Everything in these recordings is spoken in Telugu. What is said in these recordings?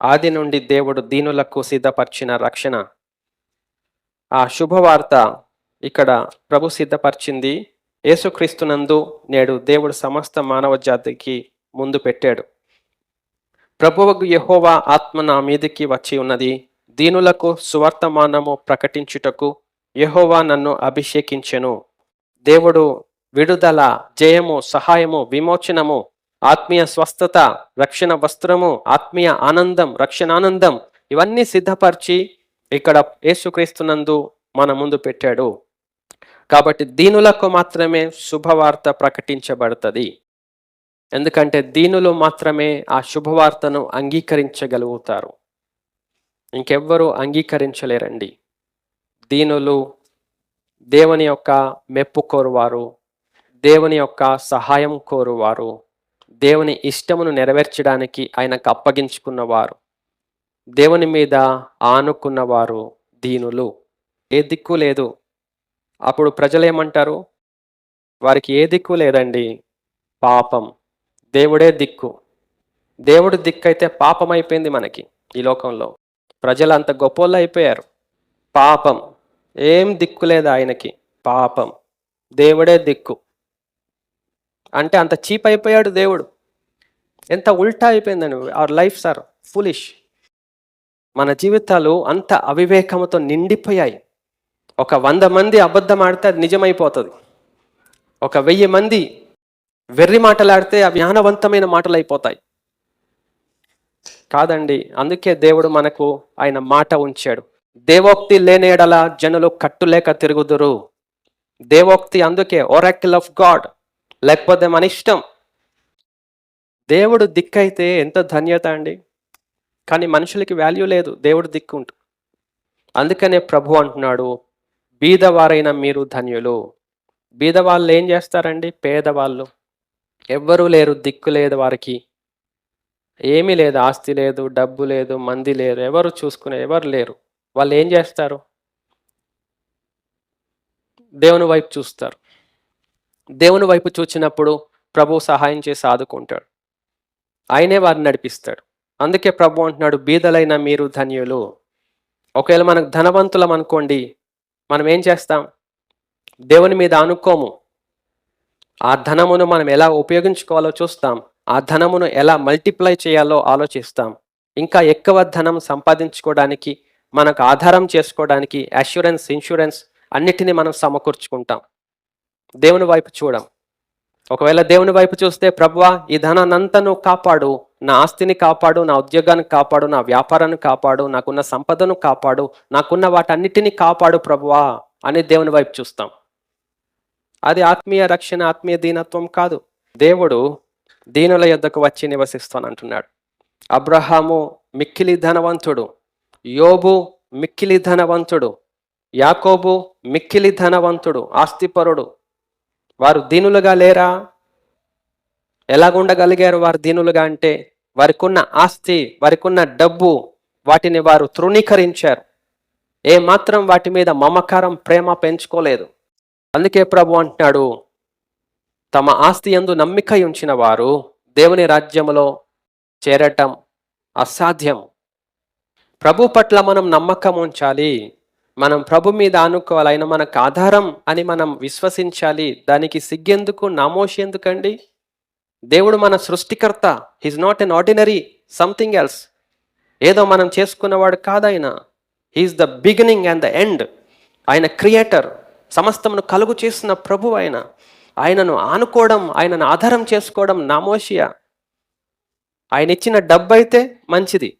ఆది నుండి దేవుడు దీనులకు సిద్ధపరిచిన రక్షణ, ఆ శుభవార్త ఇక్కడ ప్రభు సిద్ధపరిచింది యేసుక్రీస్తునందు నేడు దేవుడు సమస్త మానవ జాతికి ముందు పెట్టాడు. ప్రభువుకు యెహోవా ఆత్మ నా మీదికి వచ్చి ఉన్నది, దీనులకు సువర్తమానము ప్రకటించుటకు యెహోవా నన్ను అభిషేకించెను. దేవుడు విడుదల, జయము, సహాయము, విమోచనము, ఆత్మీయ స్వస్థత, రక్షణ వస్త్రము, ఆత్మీయ ఆనందం, రక్షణానందం ఇవన్నీ సిద్ధపరిచి ఇక్కడ యేసుక్రీస్తునందు మన ముందు పెట్టాడు. కాబట్టి దీనులకు మాత్రమే శుభవార్త ప్రకటించబడుతుంది. ఎందుకంటే దీనులు మాత్రమే ఆ శుభవార్తను అంగీకరించగలుగుతారు. ఇంకెవ్వరూ అంగీకరించలేరండి. దీనులు దేవుని యొక్క మెప్పు కోరువారు, దేవుని యొక్క సహాయం కోరువారు, దేవుని ఇష్టమును నెరవేర్చడానికి ఆయనకు అప్పగించుకున్నవారు, దేవుని మీద ఆనుకున్నవారు దీనులు. ఏ దిక్కు లేదు. అప్పుడు ప్రజలు ఏమంటారు? వారికి ఏ దిక్కు లేదండి, పాపం, దేవుడే దిక్కు. దేవుడు దిక్కు అయితే పాపం అయిపోయింది మనకి ఈ లోకంలో. ప్రజలు అంత గొప్పోళ్ళు అయిపోయారు. పాపం, ఏం దిక్కు లేదు ఆయనకి, పాపం, దేవుడే దిక్కు అంటే అంత చీప్ అయిపోయాడు దేవుడు. ఎంత ఉల్టా అయిపోయిందని. Our lives are foolish. మన జీవితాలు అంత అవివేకముతో నిండిపోయాయి. ఒక 100 మంది అబద్ధం ఆడితే అది నిజమైపోతుంది. ఒక 1000 మంది వెర్రి మాటలాడితే అవి జ్ఞానవంతమైన మాటలు అయిపోతాయి. కాదండి, అందుకే దేవుడు మనకు ఆయన మాట ఉంచాడు. దేవోక్తి లేని ఎడల జనులు కట్టులేక తిరుగుదురు. దేవోక్తి అందుకే ఒరాకిల్ ఆఫ్ గాడ్, లేకపోతే మన ఇష్టం. దేవుడు దిక్కైతే ఎంత ధన్యత అండి. కానీ మనుషులకి వాల్యూ లేదు దేవుడు దిక్కుంటూ. అందుకనే ప్రభు అంటున్నాడు, బీదవారైన మీరు ధన్యులు. బీదవాళ్ళు ఏం చేస్తారండి? పేదవాళ్ళు, ఎవ్వరూ లేరు, దిక్కు లేదు వారికి, ఏమీ లేదు, ఆస్తి లేదు, డబ్బు లేదు, మంది లేరు, ఎవరు చూసుకునే ఎవరు లేరు. వాళ్ళు ఏం చేస్తారు? దేవుని వైపు చూస్తారు. దేవుని వైపు చూచినప్పుడు ప్రభు సహాయం చేసి ఆదుకుంటాడు. ఆయనే వారిని నడిపిస్తాడు. అందుకే ప్రభు అంటున్నాడు, బీదలైన మీరు ధన్యులు. ఒకవేళ మనకు ధనవంతులం అనుకోండి, మనం ఏం చేస్తాం? దేవుని మీద ఆనుకోము. ఆ ధనమును మనం ఎలా ఉపయోగించుకోవాలో చూస్తాం. ఆ ధనమును ఎలా మల్టిప్లై చేయాలో ఆలోచిస్తాం. ఇంకా ఎక్కువ ధనం సంపాదించుకోవడానికి, మనకు ఆధారం చేసుకోవడానికి అష్యూరెన్స్, ఇన్సూరెన్స్ అన్నిటినీ మనం సమకూర్చుకుంటాం. దేవుని వైపు చూడం. ఒకవేళ దేవుని వైపు చూస్తే, ప్రభువా ఈ ధనాన్నంతా నువ్వు కాపాడు, నా ఆస్తిని కాపాడు, నా ఉద్యోగాన్ని కాపాడు, నా వ్యాపారాన్ని కాపాడు, నాకున్న సంపదను కాపాడు, నాకున్న వాటన్నిటినీ కాపాడు ప్రభువా అని దేవుని వైపు చూస్తాం. అది ఆత్మీయ రక్షణ, ఆత్మీయ దీనత్వం కాదు. దేవుడు దీనుల యొద్దకు వచ్చి నివసిస్తానంటున్నాడు. అబ్రహాము మిక్కిలి ధనవంతుడు, యోబు మిక్కిలి ధనవంతుడు, యాకోబు మిక్కిలి ధనవంతుడు, ఆస్తిపరుడు. వారు దీనులుగా లేరా? ఎలాగుండగలిగారు వారు దీనులుగా అంటే, వారికున్న ఆస్తి, వారికున్న డబ్బు, వాటిని వారు తృణీకరించారు. ఏమాత్రం వాటి మీద మమకారం, ప్రేమ పెంచుకోలేదు. అందుకే ప్రభు అంటున్నాడు, తమ ఆస్తి యందు నమ్మిక ఉంచిన వారు దేవుని రాజ్యములో చేరటం అసాధ్యం. ప్రభు పట్ల మనం నమ్మకం ఉంచాలి. మనం ప్రభు మీద ఆనుకోవాలి. ఆయన మనకు ఆధారం అని మనం విశ్వసించాలి. దానికి సిగ్గెందుకు, నామోషి ఎందుకండి? దేవుడు మన సృష్టికర్త. He's not an ordinary something else. ఏదో మనం చేసుకున్నవాడు కాదాయన. He is the beginning and the end. ఆయన క్రియేటర్, సమస్తమును కలుగు చేసిన ప్రభు. ఆయనను ఆనుకోవడం, ఆయనను ఆధారం చేసుకోవడం నామోషియా. ఆయన ఇచ్చిన డబ్బు అయితే మంచిది,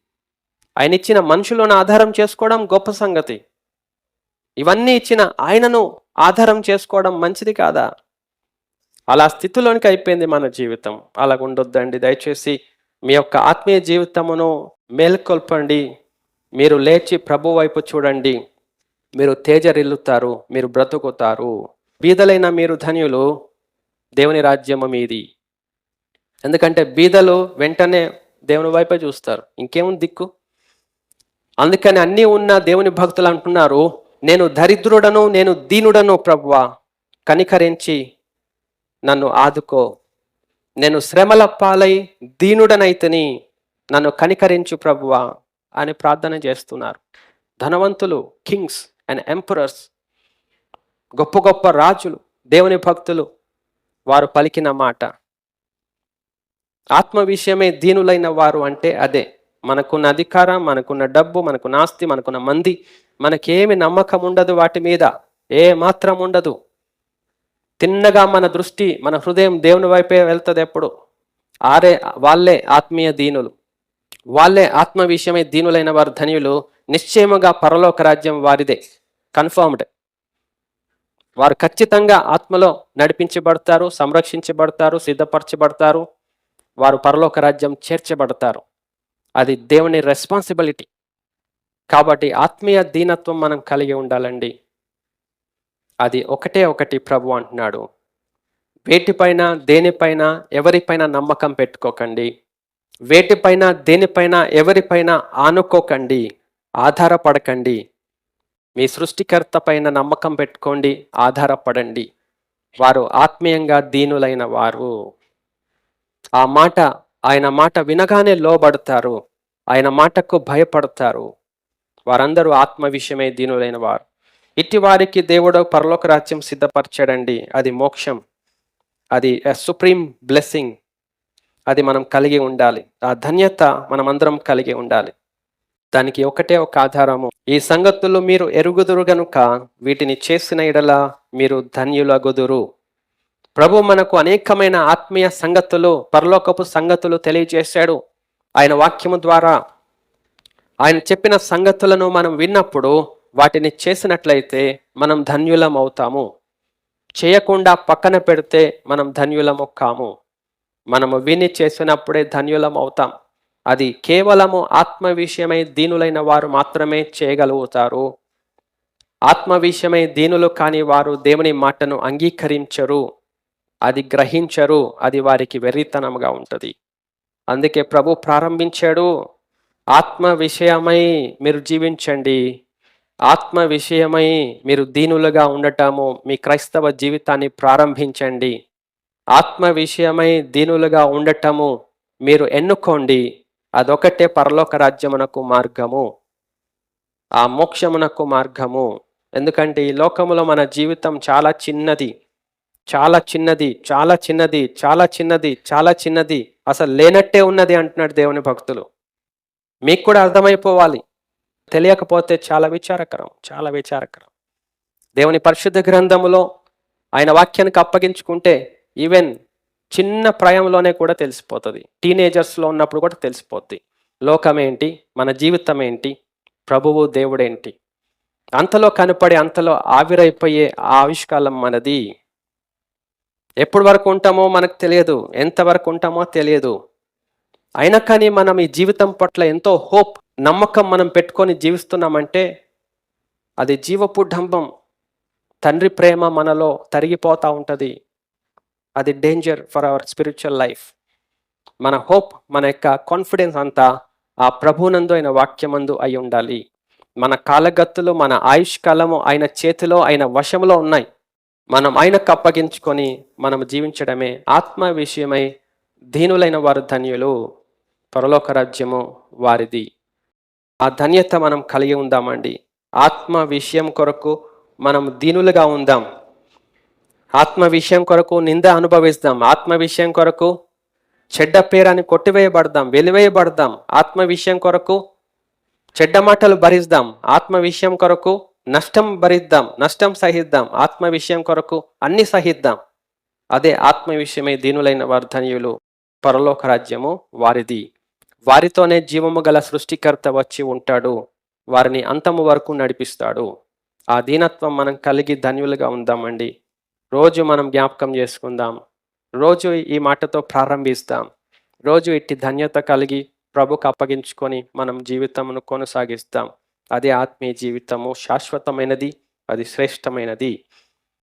ఆయన ఇచ్చిన మనుషులను ఆధారం చేసుకోవడం గొప్ప సంగతి. ఇవన్నీ ఇచ్చిన ఆయనను ఆధారం చేసుకోవడం మంచిది కాదా? అలా స్థితిలోనికి అయిపోయింది మన జీవితం. అలాగుండొద్దండి. దయచేసి మీ యొక్క ఆత్మీయ జీవితమును మేల్కొల్పండి. మీరు లేచి ప్రభు వైపు చూడండి. మీరు తేజరిల్లుతారు, మీరు బ్రతుకుతారు. బీదలైన మీరు ధన్యులు, దేవుని రాజ్యము మీది. ఎందుకంటే బీదలు వెంటనే దేవుని వైపే చూస్తారు, ఇంకేముంది దిక్కు. అందుకని అన్నీ ఉన్న దేవుని భక్తులు అంటున్నారు, నేను దరిద్రుడను, నేను దీనుడను ప్రభువా, కనికరించి నన్ను ఆదుకో. నేను శ్రమల పాలై దీనుడనైతని, నన్ను కనికరించు ప్రభువా అని ప్రార్థన చేస్తున్నారు. ధనవంతులు, కింగ్స్ అండ్ ఎంపరర్స్, గొప్ప గొప్ప రాజులు, దేవుని భక్తులు, వారు పలికిన మాట. ఆత్మ విషయమే దీనులైన వారు అంటే అదే. మనకున్న అధికారం, మనకున్న డబ్బు, మనకున్న ఆస్తి, మనకున్న మంది, మనకేమి నమ్మకం ఉండదు వాటి మీద, ఏ మాత్రం ఉండదు. తిన్నగా మన దృష్టి, మన హృదయం దేవుని వైపే వెళ్తుంది ఎప్పుడు. వాళ్ళే ఆత్మీయ దీనులు, వాళ్ళే ఆత్మ విషయమే దీనులైన వారు ధన్యులు. నిశ్చయముగా పరలోక రాజ్యం వారిదే, కన్ఫర్మ్డ్. వారు ఖచ్చితంగా ఆత్మలో నడిపించబడతారు, సంరక్షించబడతారు, సిద్ధపరచబడతారు. వారు పరలోక రాజ్యం చేర్చబడతారు. అది దేవుని రెస్పాన్సిబిలిటీ. కాబట్టి ఆత్మీయ దీనత్వం మనం కలిగి ఉండాలండి. అది ఒకటే ఒకటి ప్రభు అంటున్నాడు, వేటిపైన దేనిపైన ఎవరిపైన నమ్మకం పెట్టుకోకండి, వేటిపైన దేనిపైన ఎవరిపైన ఆనుకోకండి, ఆధారపడకండి. మీ సృష్టికర్త పైన నమ్మకం పెట్టుకోండి, ఆధారపడండి. వారు ఆత్మీయంగా దీనులైన వారు. ఆ మాట, ఆయన మాట వినగానే లోబడతారు, ఆయన మాటకు భయపడతారు. వారందరూ ఆత్మ విషయమే దీనులైన వారు. ఇట్టి వారికి దేవుడు పరలోక రాజ్యం సిద్ధపరచాడండి. అది మోక్షం, అది సుప్రీం బ్లెస్సింగ్. అది మనం కలిగి ఉండాలి. ఆ ధన్యత మనమందరం కలిగి ఉండాలి. దానికి ఒకటే ఒక ఆధారము, ఈ సంగతులు మీరు ఎరుగుదురు గనుక వీటిని చేసిన ఎడల మీరు ధన్యులగుదురు. ప్రభు మనకు అనేకమైన ఆత్మీయ సంగతులు, పరలోకపు సంగతులు తెలియజేశాడు. ఆయన వాక్యము ద్వారా ఆయన చెప్పిన సంగతులను మనం విన్నప్పుడు వాటిని చేసినట్లయితే మనం ధన్యులం అవుతాము. చేయకుండా పక్కన పెడితే మనం ధన్యులము కాము. మనము విని చేసినప్పుడే ధన్యులం అవుతాం. అది కేవలము ఆత్మ విషయమై దీనులైన వారు మాత్రమే చేయగలుగుతారు. ఆత్మ విషయమై దీనులు కాని వారు దేవుని మాటను అంగీకరించరు, అది గ్రహించరు. అది వారికి వెర్రితనంగా ఉంటుంది. అందుకే ప్రభు ప్రారంభించాడు, ఆత్మ విషయమై మీరు జీవించండి, ఆత్మ విషయమై మీరు దీనులుగా ఉండటము మీ క్రైస్తవ జీవితాన్ని ప్రారంభించండి. ఆత్మ విషయమై దీనులుగా ఉండటము మీరు ఎన్నుకోండి. అదొకటే పరలోక రాజ్యమునకు మార్గము, ఆ మోక్షమునకు మార్గము. ఎందుకంటే ఈ లోకములో మన జీవితం చాలా చిన్నది, చాలా చిన్నది, చాలా చిన్నది, చాలా చిన్నది, చాలా చిన్నది, అసలు లేనట్టే ఉన్నది అంటున్నాడు దేవుని భక్తులు. మీకు కూడా అర్థమైపోవాలి. తెలియకపోతే చాలా విచారకరం, చాలా విచారకరం. దేవుని పరిశుద్ధ గ్రంథములో ఆయన వాక్యానికి అప్పగించుకుంటే ఈవెన్ చిన్న ప్రాయంలోనే కూడా తెలిసిపోతుంది. టీనేజర్స్లో ఉన్నప్పుడు కూడా తెలిసిపోద్ది. లోకమేంటి, మన జీవితం ఏంటి, ప్రభువు దేవుడేంటి, అంతలో కనపడి అంతలో ఆవిరైపోయే ఆవిష్కాలం మనది. ఎప్పటి వరకు ఉంటామో మనకు తెలియదు, ఎంతవరకు ఉంటామో తెలియదు. అయినా కానీ మనం ఈ జీవితం పట్ల ఎంతో హోప్, నమ్మకం మనం పెట్టుకొని జీవిస్తున్నామంటే అది జీవపు డంబం. తండ్రి ప్రేమ మనలో తరిగిపోతూ ఉంటుంది. అది danger for our spiritual life. మన హోప్, మన యొక్క కాన్ఫిడెన్స్ అంతా ఆ ప్రభునందు ఆయన వాక్యమందు అయి ఉండాలి. మన కాలగత్తులు, మన ఆయుష్కాలము ఆయన చేతిలో, ఆయన వశంలో ఉన్నాయి. మనం ఆయనకు అప్పగించుకొని మనం జీవించడమే. ఆత్మ విషయమై దీనులైన వారు ధన్యులు, పరలోక రాజ్యము వారిది. ఆ ధన్యత మనం కలిగి ఉందామండి. ఆత్మ విషయం కొరకు మనం దీనులుగా ఉందాం. ఆత్మ విషయం కొరకు నింద అనుభవిస్తాం. ఆత్మ విషయం కొరకు చెడ్డ పేరాన్ని కొట్టివేయబడదాం, వెలివేయబడదాం. ఆత్మ విషయం కొరకు చెడ్డ మాటలు భరిద్దాం. ఆత్మ విషయం కొరకు నష్టం భరిద్దాం, నష్టం సహిద్దాం. ఆత్మ విషయం కొరకు అన్ని సహిద్దాం. అదే ఆత్మ విషయమై దీనులైన వారు ధన్యులు, పరలోక రాజ్యము వారిది. వారితోనే జీవము గల సృష్టికర్త వచ్చి ఉంటాడు, వారిని అంతము వరకు నడిపిస్తాడు. ఆ దీనత్వం మనం కలిగి ధన్యులుగా ఉందామండి. రోజు మనం జ్ఞాపకం చేసుకుందాం, రోజు ఈ మాటతో ప్రారంభిస్తాం. రోజు ఇట్టి ధన్యత కలిగి ప్రభుకు అప్పగించుకొని మనం జీవితమును కొనసాగిస్తాం. అదే ఆత్మీయ జీవితము, శాశ్వతమైనది, అది శ్రేష్టమైనది.